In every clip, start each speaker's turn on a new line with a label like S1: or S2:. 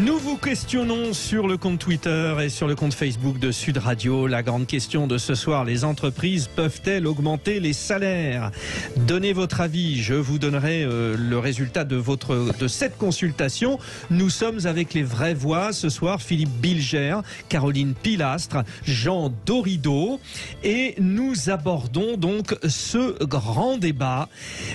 S1: Nous vous questionnons sur le compte Twitter et sur le compte Facebook de Sud Radio. La grande question de ce soir, les entreprises peuvent-elles augmenter les salaires? Donnez votre avis, je vous donnerai le résultat de cette consultation. Nous sommes avec les vraies voix ce soir, Philippe Bilger, Caroline Pilastre, Jean Dorido, et nous abordons donc ce grand débat.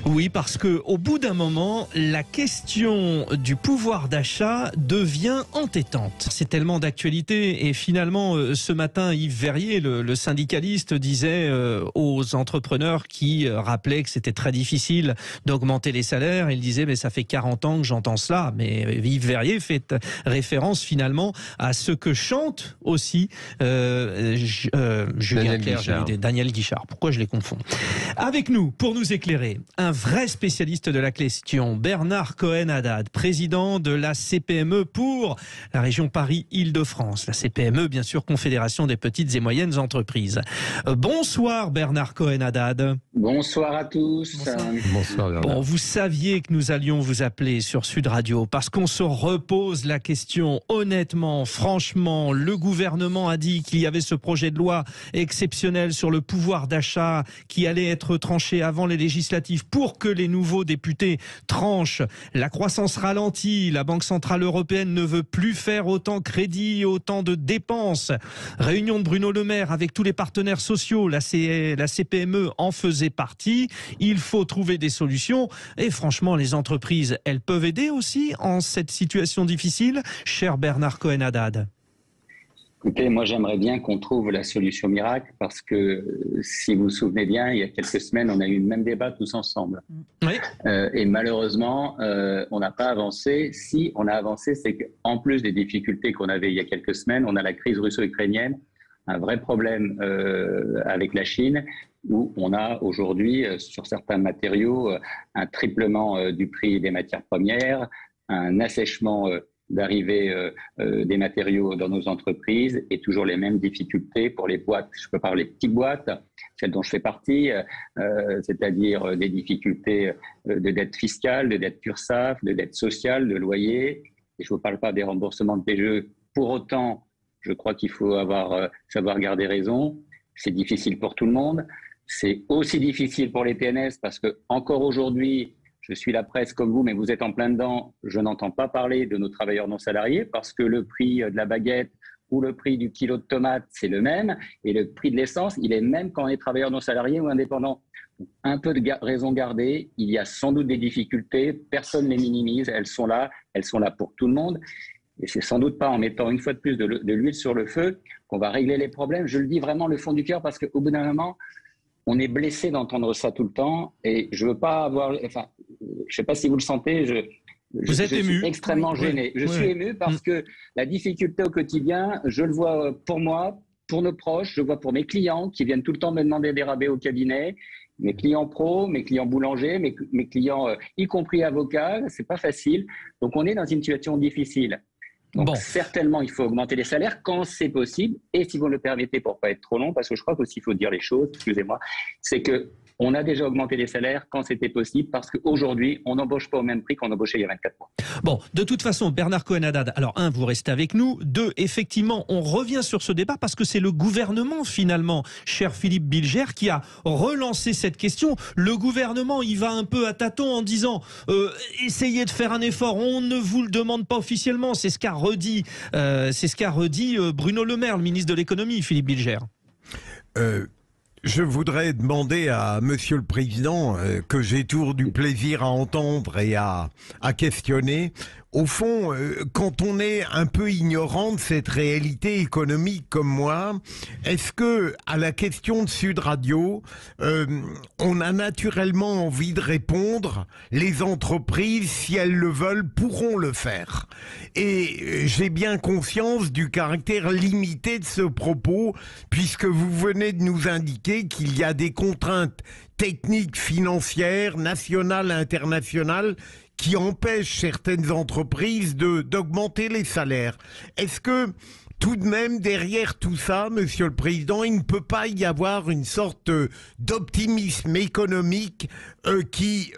S1: Oui, parce que au bout d'un moment, la question du pouvoir d'achat devient entêtante. C'est tellement d'actualité et finalement ce matin Yves Verrier, le syndicaliste, disait aux entrepreneurs qui rappelaient que c'était très difficile d'augmenter les salaires, il disait mais ça fait 40 ans que j'entends cela. Mais Yves Verrier fait référence finalement à ce que chante aussi Julien Clerc, Daniel Guichard. Pourquoi je les confonds? Avec nous, pour nous éclairer, un vrai spécialiste de la question, Bernard Cohen-Haddad, président de la CPME pour la région Paris-Île-de-France. La CPME, bien sûr, Confédération des petites et moyennes entreprises. Bonsoir Bernard Cohen-Haddad.
S2: Bonsoir à tous.
S1: Bonsoir Bernard. Bon, vous saviez que nous allions vous appeler sur Sud Radio parce qu'on se repose la question honnêtement, franchement. Le gouvernement a dit qu'il y avait ce projet de loi exceptionnel sur le pouvoir d'achat qui allait être tranché avant les législatives pour que les nouveaux députés tranchent. La croissance ralentit, la Banque Centrale Européenne ne veut plus faire autant crédit, autant de dépenses. Réunion de Bruno Le Maire avec tous les partenaires sociaux, la CPME en faisait partie. Il faut trouver des solutions et franchement les entreprises, elles peuvent aider aussi en cette situation difficile, cher Bernard Cohen-Haddad.
S2: Écoutez, moi j'aimerais bien qu'on trouve la solution miracle parce que si vous vous souvenez bien, il y a quelques semaines, on a eu le même débat tous ensemble. Oui. Et malheureusement, on n'a pas avancé. Si on a avancé, c'est qu'en plus des difficultés qu'on avait il y a quelques semaines, on a la crise russo-ukrainienne, un vrai problème avec la Chine, où on a aujourd'hui, sur certains matériaux, un triplement du prix des matières premières, un assèchement d'arrivée des matériaux dans nos entreprises et toujours les mêmes difficultés pour les boîtes. Je peux parler des petites boîtes, celles dont je fais partie, c'est-à-dire des difficultés de dette fiscale, de dette URSSAF, de dette sociale, de loyer. Et je ne vous parle pas des remboursements de PGE. Pour autant, je crois qu'il faut savoir garder raison. C'est difficile pour tout le monde. C'est aussi difficile pour les TNS parce que encore aujourd'hui, je suis la presse comme vous, mais vous êtes en plein dedans. Je n'entends pas parler de nos travailleurs non salariés parce que le prix de la baguette ou le prix du kilo de tomates, c'est le même. Et le prix de l'essence, il est même quand on est travailleur non salarié ou indépendant. Un peu de raison gardée. Il y a sans doute des difficultés. Personne ne les minimise. Elles sont là pour tout le monde. Et c'est sans doute pas en mettant une fois de plus de l'huile sur le feu qu'on va régler les problèmes. Je le dis vraiment le fond du cœur parce qu'au bout d'un moment, on est blessé d'entendre ça tout le temps et je veux pas avoir. Enfin, je sais pas si vous le sentez.
S1: Vous êtes ému.
S2: Je suis extrêmement gêné. Je suis ému parce que la difficulté au quotidien, je le vois pour moi, pour nos proches, je le vois pour mes clients qui viennent tout le temps me demander des rabais au cabinet. Mes clients pros, mes clients boulangers, mes clients, y compris avocats, c'est pas facile. Donc on est dans une situation difficile. Donc certainement, il faut augmenter les salaires quand c'est possible. Et si vous me le permettez, pour pas être trop long, parce que je crois qu'aussi il faut dire les choses, excusez-moi, c'est que on a déjà augmenté les salaires quand c'était possible parce qu'aujourd'hui, on n'embauche pas au même prix qu'on embauchait il y a 24 mois.
S1: Bon, de toute façon, Bernard Cohen-Haddad, alors un, vous restez avec nous. Deux, effectivement, on revient sur ce débat parce que c'est le gouvernement finalement, cher Philippe Bilger, qui a relancé cette question. Le gouvernement, il va un peu à tâtons en disant essayez de faire un effort, on ne vous le demande pas officiellement. C'est ce qu'a redit, Bruno Le Maire, le ministre de l'économie, Philippe Bilger.
S3: Je voudrais demander à Monsieur le Président, que j'ai toujours du plaisir à entendre et à questionner. Au fond, quand on est un peu ignorant de cette réalité économique comme moi, est-ce que, à la question de Sud Radio, on a naturellement envie de répondre, les entreprises, si elles le veulent, pourront le faire. Et j'ai bien conscience du caractère limité de ce propos, puisque vous venez de nous indiquer qu'il y a des contraintes techniques, financières, nationales, internationales, qui empêchent certaines entreprises d'augmenter les salaires. Est-ce que tout de même, derrière tout ça, Monsieur le Président, il ne peut pas y avoir une sorte d'optimisme économique qui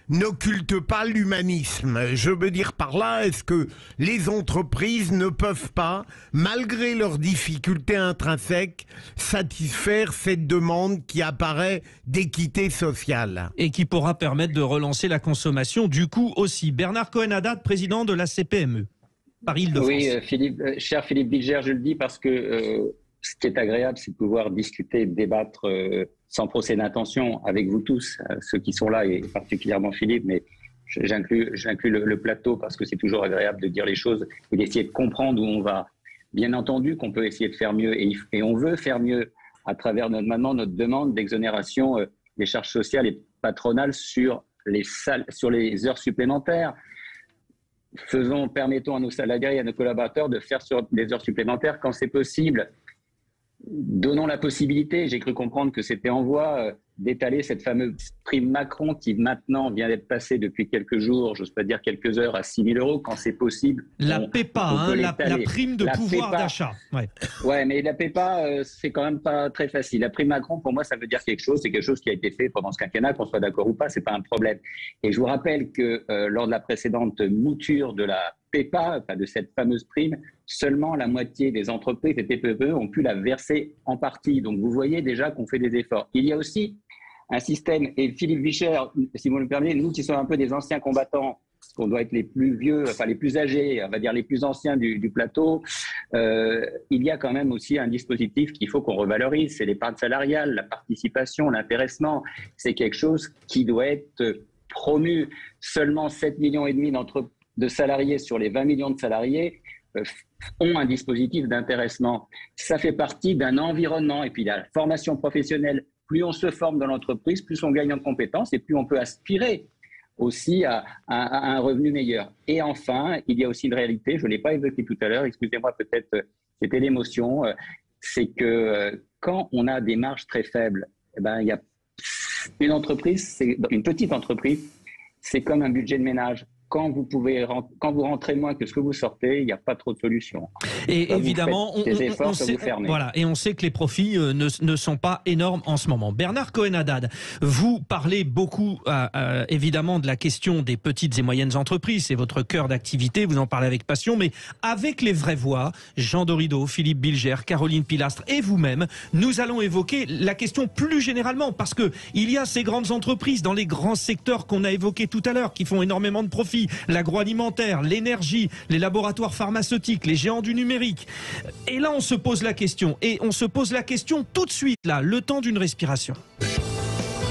S3: n'occulte pas l'humanisme. Je veux dire par là, est-ce que les entreprises ne peuvent pas, malgré leurs difficultés intrinsèques, satisfaire cette demande qui apparaît d'équité sociale?
S1: Et qui pourra permettre de relancer la consommation, du coup aussi. Bernard Cohen-Haddad, président de la CPME, par Île-de-France.
S2: Oui, cher Philippe Bilger, je le dis parce que ce qui est agréable, c'est de pouvoir discuter, débattre sans procès d'intention avec vous tous, ceux qui sont là, et particulièrement Philippe, mais j'inclus le plateau parce que c'est toujours agréable de dire les choses et d'essayer de comprendre où on va. Bien entendu qu'on peut essayer de faire mieux et on veut faire mieux à travers maintenant notre demande d'exonération des charges sociales et patronales sur les heures supplémentaires. Permettons à nos salariés et à nos collaborateurs de faire sur des heures supplémentaires quand c'est possible. Donnons la possibilité, j'ai cru comprendre que c'était en voie, d'étaler cette fameuse prime Macron qui maintenant vient d'être passée depuis quelques jours, j'ose pas dire quelques heures, à 6 000 € quand c'est possible.
S1: La PEPA, la prime de pouvoir d'achat.
S2: Ouais, mais la PEPA, c'est quand même pas très facile. La prime Macron, pour moi, ça veut dire quelque chose. C'est quelque chose qui a été fait pendant ce quinquennat, qu'on soit d'accord ou pas, c'est pas un problème. Et je vous rappelle que lors de la précédente mouture de la PEPA, de cette fameuse prime, seulement la moitié des entreprises et TPE ont pu la verser en partie. Donc vous voyez déjà qu'on fait des efforts. Il y a aussi un système, et Philippe Bilger, si vous me permettez, nous qui sommes un peu des anciens combattants, parce qu'on doit être les plus vieux, enfin les plus âgés, on va dire les plus anciens du plateau, il y a quand même aussi un dispositif qu'il faut qu'on revalorise, c'est l'épargne salariale, la participation, l'intéressement. C'est quelque chose qui doit être promu. Seulement 7,5 millions de salariés sur les 20 millions de salariés ont un dispositif d'intéressement. Ça fait partie d'un environnement. Et puis la formation professionnelle, plus on se forme dans l'entreprise, plus on gagne en compétences et plus on peut aspirer aussi à un revenu meilleur. Et enfin, il y a aussi une réalité, je ne l'ai pas évoqué tout à l'heure, excusez-moi, peut-être c'était l'émotion, c'est que quand on a des marges très faibles, il y a une petite entreprise, c'est comme un budget de ménage. Quand vous rentrez moins que ce que vous sortez, il n'y a pas trop de solutions.
S1: Et évidemment, on sait que les profits ne sont pas énormes en ce moment. Bernard Cohen-Haddad, vous parlez beaucoup évidemment de la question des petites et moyennes entreprises. C'est votre cœur d'activité, vous en parlez avec passion. Mais avec les vraies voix, Jean Dorido, Philippe Bilger, Caroline Pilastre et vous-même, nous allons évoquer la question plus généralement. Parce qu'il y a ces grandes entreprises dans les grands secteurs qu'on a évoqués tout à l'heure qui font énormément de profits. L'agroalimentaire, l'énergie, les laboratoires pharmaceutiques, les géants du numérique. Et là, on se pose la question. Et on se pose la question tout de suite, là, le temps d'une respiration.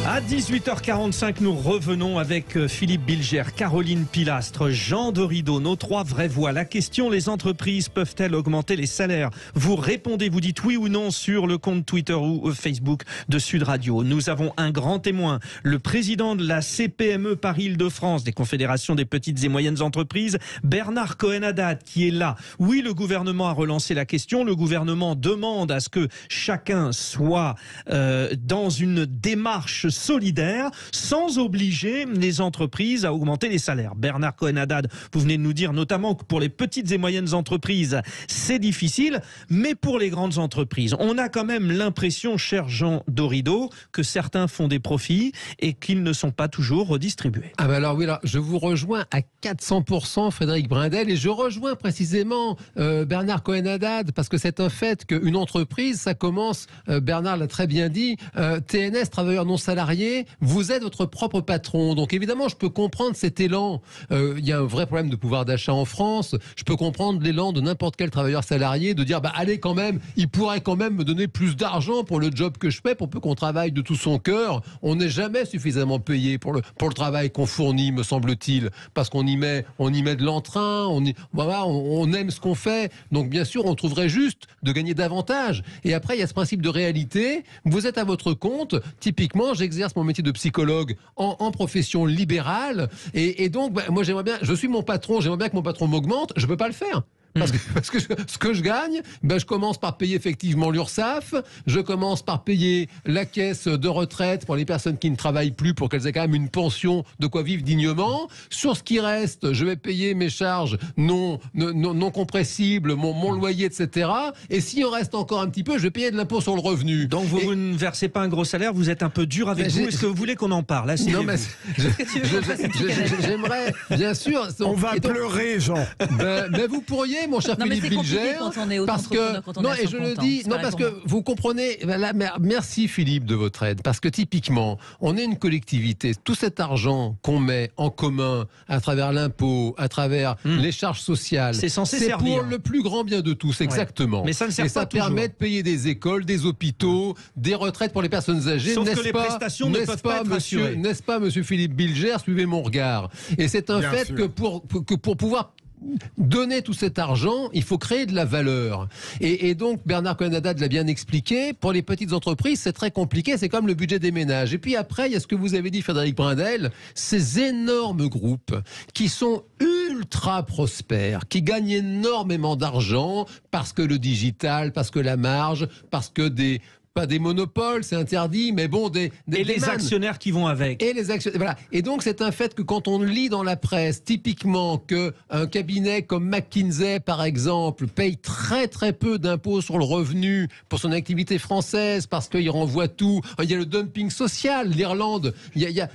S1: À 18h45, nous revenons avec Philippe Bilger, Caroline Pilastre, Jean Dorido, nos trois vraies voix. La question, les entreprises peuvent-elles augmenter les salaires? Vous répondez, vous dites oui ou non sur le compte Twitter ou Facebook de Sud Radio. Nous avons un grand témoin, le président de la CPME par Île-de-France, des confédérations des petites et moyennes entreprises, Bernard Cohen-Haddad, qui est là. Oui, le gouvernement a relancé la question. Le gouvernement demande à ce que chacun soit dans une démarche solidaire, sans obliger les entreprises à augmenter les salaires. Bernard Cohen-Haddad, vous venez de nous dire notamment que pour les petites et moyennes entreprises, c'est difficile, mais pour les grandes entreprises, on a quand même l'impression, cher Jean Dorido, que certains font des profits et qu'ils ne sont pas toujours redistribués.
S4: Ah ben alors oui, là, je vous rejoins à 400%, Frédéric Brindel, et je rejoins précisément Bernard Cohen-Haddad, parce que c'est un fait qu'une entreprise, ça commence, Bernard l'a très bien dit, TNS, travailleurs non salariés, vous êtes votre propre patron. Donc évidemment, je peux comprendre cet élan. Il y a un vrai problème de pouvoir d'achat en France. Je peux comprendre l'élan de n'importe quel travailleur salarié de dire, allez quand même, il pourrait quand même me donner plus d'argent pour le job que je fais, pour peu qu'on travaille de tout son cœur. On n'est jamais suffisamment payé pour le travail qu'on fournit, me semble-t-il, parce qu'on y met de l'entrain, on aime ce qu'on fait. Donc bien sûr, on trouverait juste de gagner davantage. Et après, il y a ce principe de réalité. Vous êtes à votre compte. Typiquement, j'exerce mon métier de psychologue en profession libérale et donc moi j'aimerais bien, je suis mon patron, j'aimerais bien que mon patron m'augmente, je peux pas le faire. Parce que ce que je gagne, je commence par payer effectivement l'URSSAF, je commence par payer la caisse de retraite pour les personnes qui ne travaillent plus pour qu'elles aient quand même une pension de quoi vivre dignement. Sur ce qui reste, je vais payer mes charges non compressibles, mon loyer, etc. Et s'il en reste encore un petit peu, je vais payer de l'impôt sur le revenu.
S1: Donc vous ne versez pas un gros salaire, vous êtes un peu dur avec vous. Est-ce que vous voulez qu'on en parle? Non, mais
S4: j'aimerais, bien sûr.
S3: On va pleurer, Jean.
S4: Mais vous pourriez, mon cher Philippe Bilger, parce que et je le dis, parce que vous comprenez. Merci Philippe de votre aide, parce que typiquement, on est une collectivité. Tout cet argent qu'on met en commun à travers l'impôt, à travers les charges sociales,
S1: c'est censé servir
S4: pour le plus grand bien de tous, exactement.
S1: Mais ça ne sert pas toujours.
S4: Ça permet de payer des écoles, des hôpitaux, des retraites pour les personnes âgées.
S1: Sauf que les prestations ne peuvent pas être assurées.
S4: N'est-ce pas, monsieur Philippe Bilger? Suivez mon regard. Et c'est un fait que pour pouvoir donner tout cet argent, il faut créer de la valeur. Et donc, Bernard Cohen-Haddad l'a bien expliqué, pour les petites entreprises, c'est très compliqué, c'est comme le budget des ménages. Et puis après, il y a ce que vous avez dit, Frédéric Brindel, ces énormes groupes qui sont ultra prospères, qui gagnent énormément d'argent parce que le digital, parce que la marge, parce que pas des monopoles, c'est interdit, mais bon, et
S1: les actionnaires qui vont avec.
S4: Et les actionnaires, voilà. Et donc, c'est un fait que quand on lit dans la presse, typiquement, qu'un cabinet comme McKinsey, par exemple, paye très très peu d'impôts sur le revenu pour son activité française, parce qu'il renvoie tout. Il y a le dumping social, l'Irlande.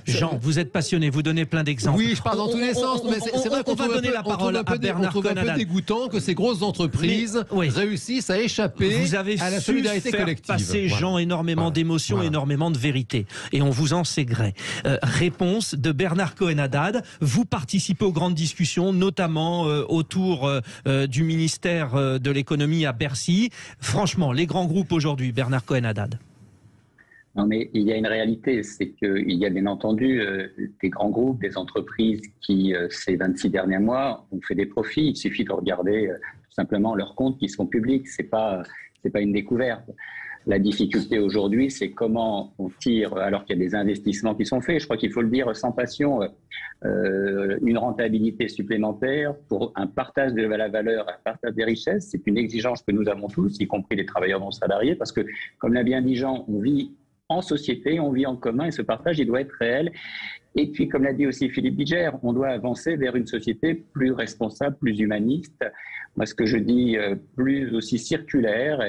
S1: Jean, vous êtes passionné, vous donnez plein d'exemples.
S4: Oui, je parle dans tous les sens, mais c'est vrai qu'on va donner la parole à Bernard Cohen-Haddad. On trouve un peu dégoûtant que ces grosses entreprises réussissent à échapper à la solidarité collective.
S1: Jean, énormément d'émotions, énormément de vérité. Et on vous en sait gré. Réponse de Bernard Cohen-Haddad. Vous participez aux grandes discussions, notamment autour du ministère de l'économie à Bercy. Franchement, les grands groupes aujourd'hui, Bernard Cohen-Haddad.
S2: Non, mais il y a une réalité, c'est qu'il y a bien entendu des grands groupes, des entreprises qui, ces 26 derniers mois, ont fait des profits. Il suffit de regarder tout simplement leurs comptes qui sont publics. C'est pas une découverte. La difficulté aujourd'hui, c'est comment on tire, alors qu'il y a des investissements qui sont faits, je crois qu'il faut le dire sans passion, une rentabilité supplémentaire pour un partage de la valeur, un partage des richesses. C'est une exigence que nous avons tous, y compris les travailleurs non salariés, parce que, comme l'a bien dit Jean, on vit en société, on vit en commun, et ce partage, il doit être réel. Et puis, comme l'a dit aussi Philippe Bilger, on doit avancer vers une société plus responsable, plus humaniste. Moi, ce que je dis, plus aussi circulaire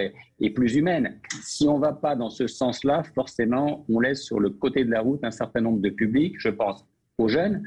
S2: et plus humaine. Si on ne va pas dans ce sens-là, forcément, on laisse sur le côté de la route un certain nombre de publics. Je pense aux jeunes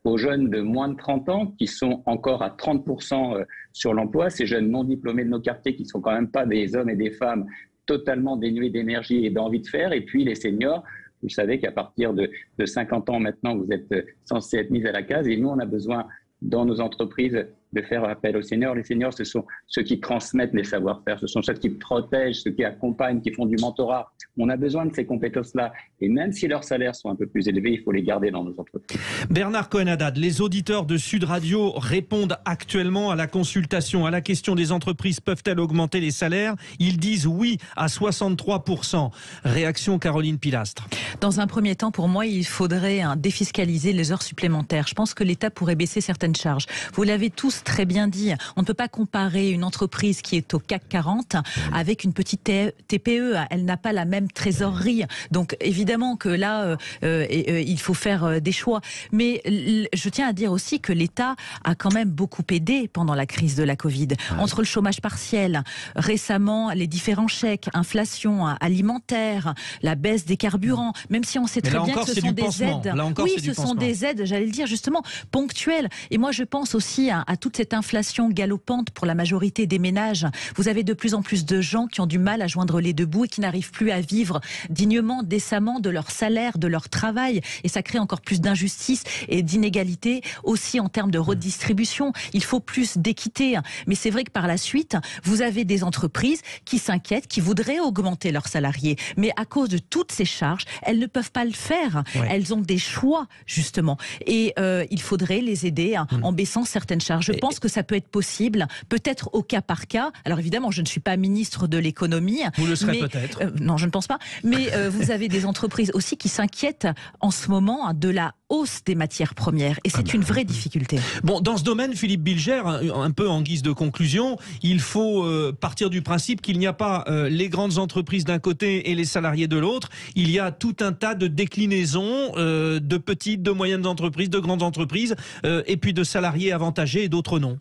S2: de moins de 30 ans qui sont encore à 30% sur l'emploi, ces jeunes non diplômés de nos quartiers qui ne sont quand même pas des hommes et des femmes totalement dénués d'énergie et d'envie de faire. Et puis les seniors, vous savez qu'à partir de 50 ans maintenant, vous êtes censés être mis à la case. Et nous, on a besoin dans nos entreprises de faire appel aux seniors. Les seniors, ce sont ceux qui transmettent les savoir-faire, ce sont ceux qui protègent, ceux qui accompagnent, qui font du mentorat. On a besoin de ces compétences-là. Et même si leurs salaires sont un peu plus élevés, il faut les garder dans nos entreprises.
S1: Bernard Cohen-Haddad, les auditeurs de Sud Radio répondent actuellement à la consultation, à la question des entreprises peuvent-elles augmenter les salaires? Ils disent oui à 63%. Réaction Caroline Pilastre.
S5: Dans un premier temps, pour moi, il faudrait défiscaliser les heures supplémentaires. Je pense que l'État pourrait baisser certaines charges. Vous l'avez tous très bien dit, on ne peut pas comparer une entreprise qui est au CAC 40 avec une petite TPE. Elle n'a pas la même trésorerie. Donc évidemment que là, il faut faire des choix. Mais je tiens à dire aussi que l'État a quand même beaucoup aidé pendant la crise de la Covid. Entre le chômage partiel, récemment les différents chèques, inflation alimentaire, la baisse des carburants, même si on sait très bien que ce sont des aides. Oui, ce sont des aides, j'allais le dire justement, ponctuelles. Et moi je pense aussi à toute cette inflation galopante pour la majorité des ménages. Vous avez de plus en plus de gens qui ont du mal à joindre les deux bouts et qui n'arrivent plus à vivre dignement, décemment de leur salaire, de leur travail. Et ça crée encore plus d'injustice et d'inégalité aussi en termes de redistribution. Il faut plus d'équité. Mais c'est vrai que par la suite, vous avez des entreprises qui s'inquiètent, qui voudraient augmenter leurs salariés. Mais à cause de toutes ces charges, elles ne peuvent pas le faire. Ouais. Elles ont des choix, justement. Et il faudrait les aider en baissant certaines charges. Je pense que ça peut être possible, peut-être au cas par cas. Alors évidemment, je ne suis pas ministre de l'économie.
S1: Vous le serez peut-être.
S5: Non, je ne pense pas. Mais vous avez des entreprises aussi qui s'inquiètent en ce moment de la hausse des matières premières. Et c'est une vraie difficulté.
S1: Bon, dans ce domaine, Philippe Bilger, un peu en guise de conclusion, il faut partir du principe qu'il n'y a pas les grandes entreprises d'un côté et les salariés de l'autre. Il y a tout un tas de déclinaisons de petites, de moyennes entreprises, de grandes entreprises, et puis de salariés avantagés et d'autres non.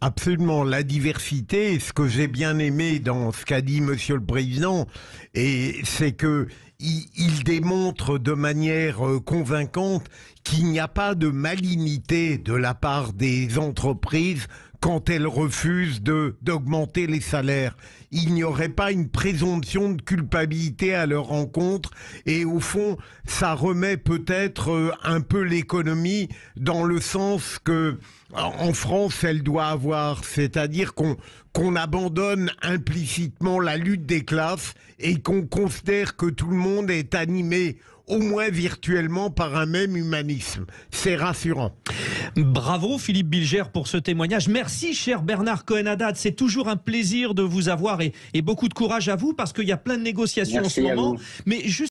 S3: Absolument, la diversité, ce que j'ai bien aimé dans ce qu'a dit Monsieur le Président, c'est que il démontre de manière convaincante qu'il n'y a pas de malignité de la part des entreprises quand elles refusent d'augmenter les salaires. Il n'y aurait pas une présomption de culpabilité à leur encontre et au fond, ça remet peut-être un peu l'économie dans le sens que en France, elle doit avoir, c'est-à-dire qu'on abandonne implicitement la lutte des classes et qu'on considère que tout le monde est animé au moins virtuellement par un même humanisme. C'est rassurant.
S1: Bravo Philippe Bilger pour ce témoignage. Merci cher Bernard Cohen-Haddad. C'est toujours un plaisir de vous avoir et beaucoup de courage à vous parce qu'il y a plein de négociations en ce moment. Mais juste